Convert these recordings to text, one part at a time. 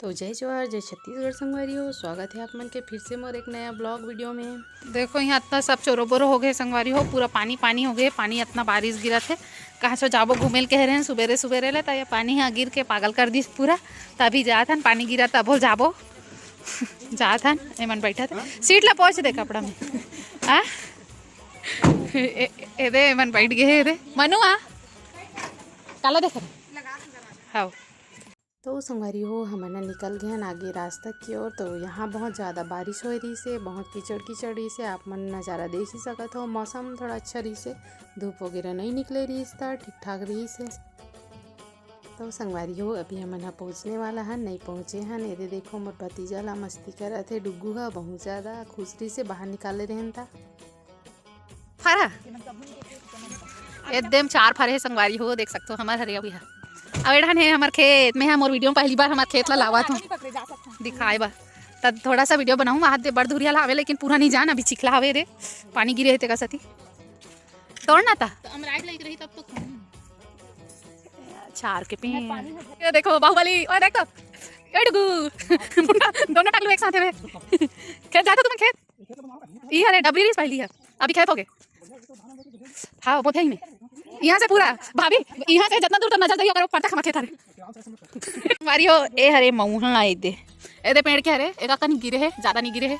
तो जय जवाहर जय छत्तीसगढ़ संगवारी हो। स्वागत है आप मन के फिर से मोर एक नया ब्लॉग वीडियो में। देखो यहाँ इतना सब चोरो बोरो हो गए संगवारी हो, पूरा पानी पानी हो गए। पानी इतना बारिश गिरा थे, कहाँ से जाबो घूमेल कह रहे हैं सुबेरे सुबेरे ले, तो ये पानी यहाँ गिर के पागल कर दी पूरा। तभी जात हन, पानी गिरा तब हो जाबो जात हन। एमन बैठा थे सीट ला पहुँच दे कपड़ा में आ एदे एमन बैठ गए एदे मनु आ काला देख हाँ। तो संगवारी हो हमन निकल गए हैं आगे रास्ता की ओर। तो यहाँ बहुत ज़्यादा बारिश हो रही से, बहुत कीचड़ कीचड़ रही से। आप मन नज़ारा देख ही सकत हो। मौसम थोड़ा अच्छा रही से, धूप वगैरह नहीं निकले रही था, ठीक ठाक रही से। तो संगवारी हो अभी हमन यहाँ पहुँचने वाला है, नहीं पहुँचे हैं। ये देखो मोर भतीजा ला मस्ती कर थे, डुग्गू है बहुत ज़्यादा खुश रही से बाहर निकाले रहन था। फरा एकदम चार फरे है संगवारी हो, देख सकते हो हमारे हरिया भी है। अवेड़न है हमारे खेत में, हम और वीडियो में पहली बार हमारे खेत ला लावा था दिखाए बा, तब थोड़ा सा वीडियो बनाऊँ। हाथ दे बड़ धुरिया लावे लेकिन पूरा नहीं जान, अभी चिखला हवे रे, पानी गिरे थे कसती तोड़ना था तब तो चार के पेड़। ये देखो बाहुबली, और देखो दोनों टकलू एक साथ है। खेत जाते तुम्हें खेत ये अरे डबली पहली है, अभी खेत हो गए। हाँ वो थे ही में यहाँ से पूरा भाभी, यहाँ से जितना दूर तक नजर दई अगर पड़ता खमा खेत हरे मारियो ए हरे मऊहा आए दे एदे पेड़ के हरे एका कनी गिरे है, ज्यादा नहीं गिरे है।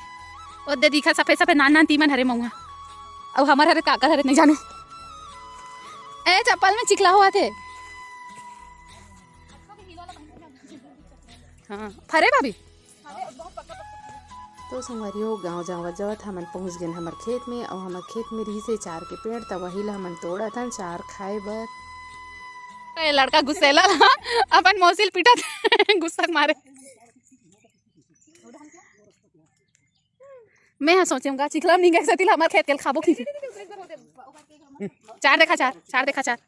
और दे दिखा सफेद सफेद नान नान तीमन हरे मऊहा। अब हमारे हरे काकर हरे नहीं जानो, ए चप्पल में चिखला हुआ थे। हाँ फरे भाभी। तो संगवारी हो गाँव जावत जावत हमन पहुँच गए हमार खेत में। और हमार खेत में रही से चार के पेड़, तब वही ला हमन तोड़ा था चार खाए बर। लड़का गुस्सेला अपन मौसिल पीटा गुस्सा मारे। मैं सोचूंगा चिखला नहीं गए सतिला हमार खेत के खाबो की चार देखा चार।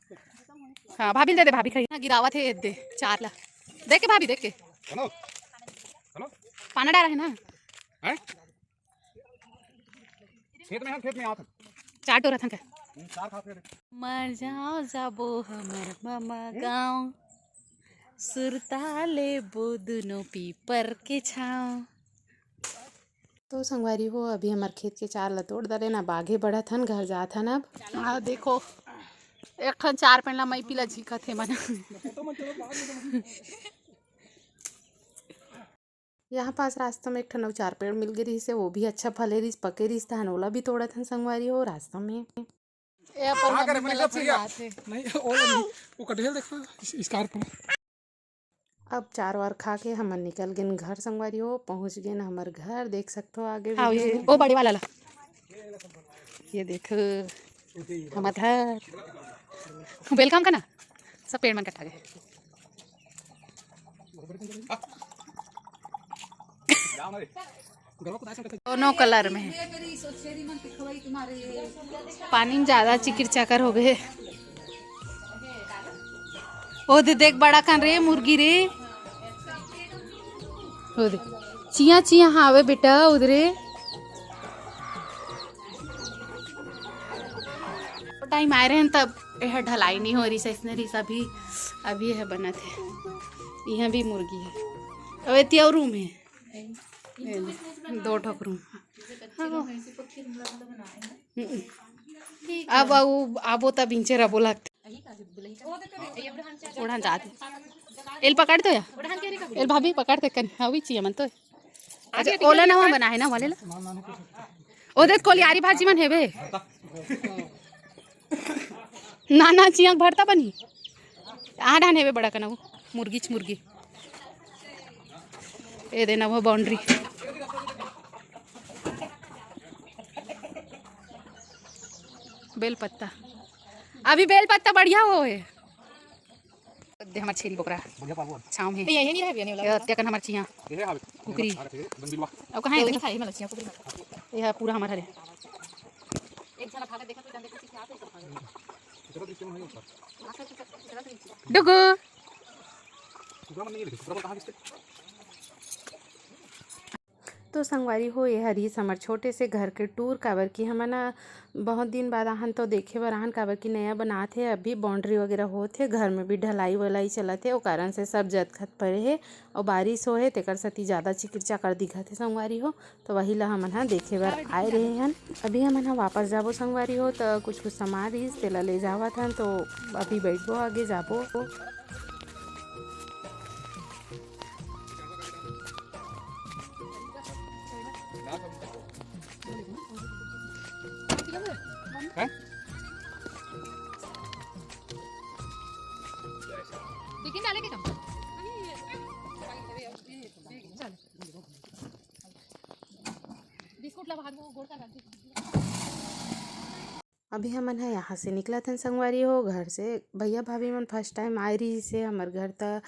हाँ भाभी दे दे, भाभी खाई गिरावत है दे चार ला देख के भाभी देख के पाना डाला है ना खेत में आता चार टोरा था मर जाओ जाबो हमर मामा गाँव, सुरताले बोदनो पीपर के छाँव। तो संगवारी हो अभी हमार खेत के चार ला तोड़ दरे ना, बाघे बढ़ा थन घर जा थन। अब हाँ देखो एक चार पेड़ ला मई पीला झीका थे मन यहाँ पास रास्ता में एक ठन चार पेड़ मिल गई से, वो भी अच्छा फले रही पके रही था, ओला भी तोड़ा था संगवारी हो रास्ता में। अब चार वार खा के हमन निकल गए घर संगवारी हो, पहुँच गए हमारे घर। देख सकते हो आगे ओ बड़ी वाला ला ये देख हमारे घर वेलकम का ना सब पेड़ में कटा गए दोनों कलर में है। पानी में ज्यादा चिकिर चाकर हो गए। ओ दे देख बड़ा कान रे मुर्गी रे, ओ दे चिया चिया हावे बेटा उधरे। टाइम आए रहे हैं तब यह ढलाई नहीं हो रही से, इसने रही अभी अभी है बना थे। यहाँ भी मुर्गी है, अब इतना रूम है दो ठोक रूम। अब आबो तब इंचे रबो लगते उड़ान जाते एल पकड़ दो या एल भाभी पकड़ दे कन अभी चाहिए मन तो। अच्छा ओला ना बना है ना वाले ला ओ देख कोलियारी भाजी मन हेबे ना ना चिया भरता बनी आ डान हेबे बड़ा कना मुर्गी ए देना वो बाउंड्री। बेल पत्ता अभी बेल पत्ता बढ़िया हो है हमार छेरी बोकरा छाव में त्यकन हमार चिया कुकरी अब कहां है यह पूरा हमार हरे डुगु तो संगवारी हो ये हरीस हमर छोटे से घर के टूर काबर की हमन बहुत दिन बाद आहन तो देखे बर आहन काबर की नया बनात हे। अभी बाउंड्री वगैरह होत हे, घर में भी ढलाई वलाई चलत हे, ओ कारण से सब जतखत पड़े हे और बारिश हो हे तेकर सेती ज़्यादा चिकर चाकर दिखत हे संगवारी हो। तो वही ला हमन ह देखे बर आए रहे हन। अभी हमन ह वापस जाबो संगवारी हो, तो कुछ सामान रहिस तेला ले जावत हन। तो अभी बैठबो आगे जाबो। अभी हमन है यहाँ से निकलत हन संगवारी हो घर से। भैया भाभी मन फर्स्ट टाइम आए रही से हमर घर, त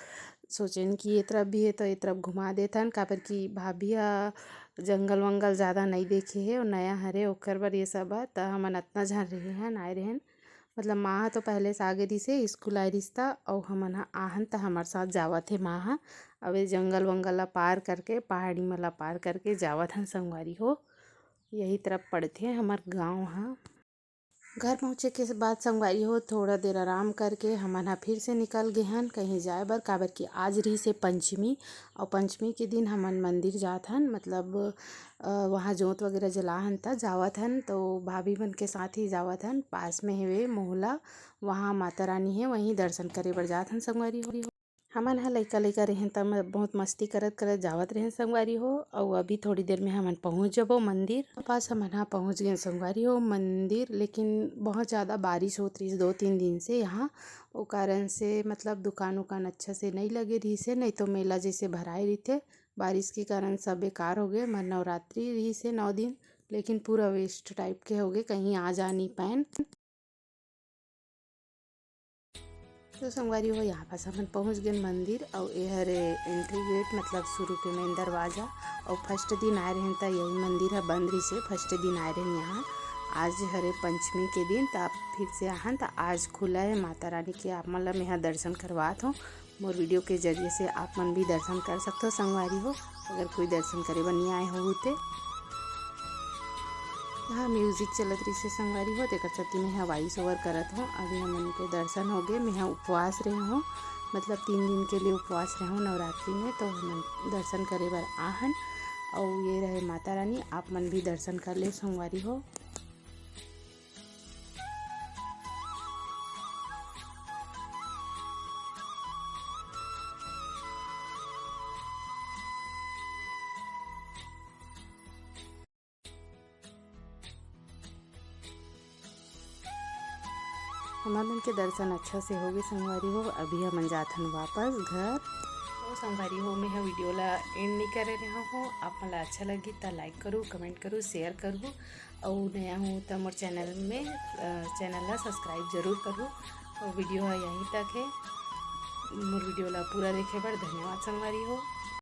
सोचेन कि ये तरफ भी है तो ये तरफ घुमा देथन, काबर की भाभी ह जंगल वंगल ज़्यादा नहीं देखे है और नया हरे ओकर बर ये सब है। त हमन अतना झन रहे हन आए रहेन, मतलब माँ तो पहले से आगे रही से स्कूल आए रहीस त और हमन ह आहन त हमार साथ जावत हे माँ ह। अब ये जंगल वंगल ला पार करके पहाड़ी मन ला पार करके जावत हन संगवारी हो। यही तरफ पड़थे हमार गाँव ह। घर पहुँचे के बाद संगवारी हो थोड़ा देर आराम करके हमन ह फिर से निकल गे हन कहीं जाए बर, काबर की आज रही से पंचमी और पंचमी के दिन हमन मंदिर जात हन, मतलब वहाँ जोत वगैरह जलाहन त जावत हन। तो भाभी मन के साथ ही जावत हन, पास में हेवे मोहला वहाँ माता रानी है, वहीं दर्शन करे बर जात हन संगवारी हो। हमन ह लइका लइका रहें त बहुत मस्ती करत करत जावत रहें संगवारी हो। और अभी थोड़ी देर में हमन पहुँच जबो मंदिर पास। हमन ह पहुँच गए संगवारी हो मंदिर, लेकिन बहुत ज़्यादा बारिश होत रही 2-3 दिन से यहाँ, ओ कारण से मतलब दुकान उकान अच्छा से नहीं लगे रही से, नहीं तो मेला जैसे भराए रही थे। बारिश के कारण सब बेकार हो गए। मन नवरात्रि रही से 9 दिन, लेकिन पूरा वेस्ट टाइप के हो गए, कहीं आ जा नहीं पाएन। तो संगवारी हो यहाँ पास हमन पहुँच गए मंदिर और ये हरे एंट्री गेट, मतलब शुरू के मेन दरवाज़ा। और फर्स्ट दिन आए रहें त यही मंदिर है बंद रही से, फर्स्ट दिन आए रहें यहाँ। आज हरे पंचमी के दिन त फिर से आहन त आज खुला है माता रानी के। आप मन ला मैं दर्शन करवात हूँ, मोर वीडियो के जरिए से आप मन भी दर्शन कर सकते हो संगवारी हो, अगर कोई दर्शन करे बर नहीं आए हो तो। यहाँ म्यूजिक चलत रही से संगवारी हो, तेकर चलते मैं वॉइस ओवर करत हूँ। अभी हमन के दर्शन हो गए। मैं उपवास रहे हूँ, मतलब 3 दिन के लिए उपवास रहे हूँ नवरात्रि में, तो हमन दर्शन करे बर आहन। और ये रहे माता रानी, आप मन भी दर्शन कर ले संगवारी हो। हमार मन के दर्शन अच्छा से हो गए संगवारी हो। अभी हमन जाथन वापस घर। तो संगवारी हो मैं वीडियो ला एंड नहीं करे रहा हूँ। आप मन ला अच्छा लगी तो लाइक करूँ, कमेंट करूँ, शेयर करूँ, और नया हूँ तो मोर चैनल में चैनल ला सब्सक्राइब जरूर करूँ। और वीडियो यहीं तक है, मोर वीडियो ला पूरा देखे बर धन्यवाद संगवारी हो।